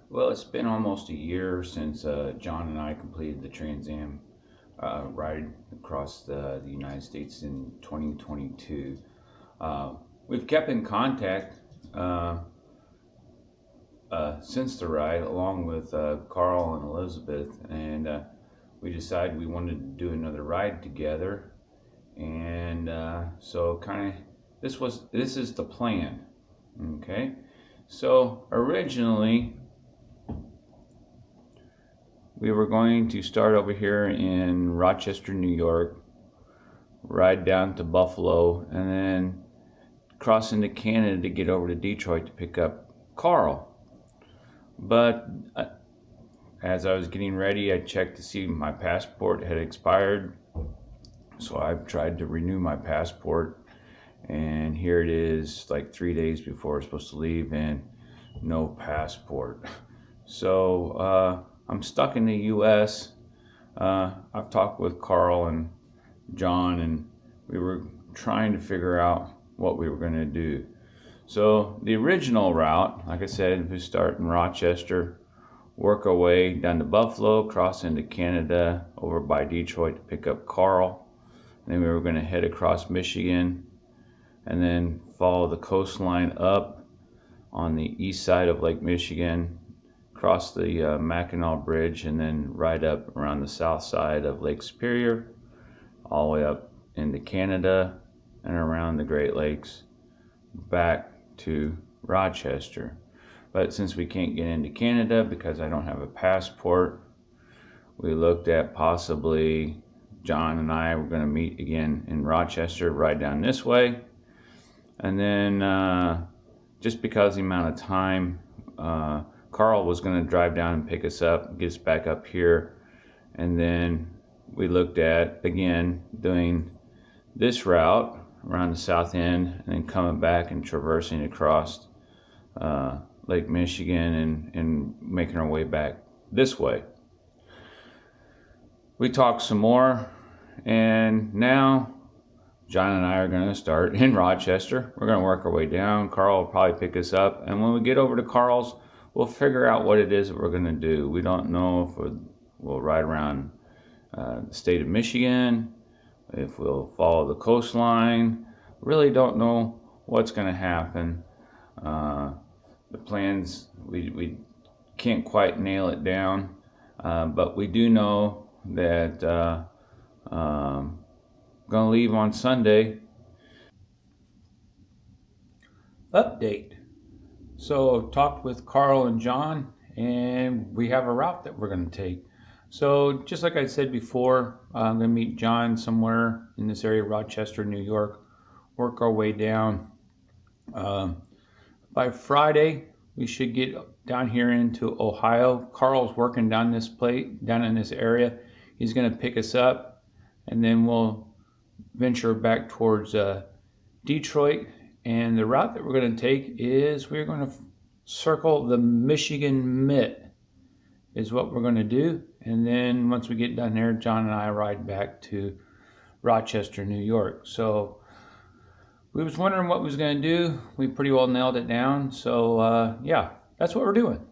Well, it's been almost a year since John and I completed the Trans Am ride across the United States in 2022. Uh, we've kept in contact uh, since the ride, along with Carl and Elizabeth, and we decided we wanted to do another ride together. And so, kind of, this is the plan. Okay, so originally we were going to start over here in Rochester, New York, ride down to Buffalo, and then cross into Canada to get over to Detroit to pick up Carl. But as I was getting ready, I checked to see my passport had expired. So I tried to renew my passport, and here it is like 3 days before I was supposed to leave, and no passport. So I'm stuck in the US. I've talked with Carl and John, and we were trying to figure out what we were going to do. So the original route, like I said, we start in Rochester, work our way down to Buffalo, cross into Canada, over by Detroit to pick up Carl. And then we were going to head across Michigan and then follow the coastline up on the east side of Lake Michigan, cross the Mackinac Bridge, and then ride up around the south side of Lake Superior, all the way up into Canada and around the Great Lakes back to Rochester. But since we can't get into Canada because I don't have a passport, we looked at possibly John and I were going to meet again in Rochester, ride down this way. And then just because of the amount of time, Carl was going to drive down and pick us up, get us back up here. And then we looked at, again, doing this route around the south end and then coming back and traversing across Lake Michigan and making our way back this way. We talked some more, and now John and I are going to start in Rochester. We're going to work our way down. Carl will probably pick us up, and when we get over to Carl's, we'll figure out what it is that we're going to do. We don't know if we'll ride around the state of Michigan, if we'll follow the coastline. Really don't know what's going to happen. The plans, we can't quite nail it down, but we do know that going to leave on Sunday. Update. So talked with Carl and John, and we have a route that we're going to take. So just like I said before, I'm going to meet John somewhere in this area, Rochester, New York, work our way down. By Friday, we should get down here into Ohio. Carl's working down in this area. He's going to pick us up, and then we'll venture back towards Detroit. And the route that we're going to take is we're going to circle the Michigan Mitt is what we're going to do. And then once we get down there, John and I ride back to Rochester, New York. So we was wondering what we was going to do. We pretty well nailed it down. So yeah, that's what we're doing.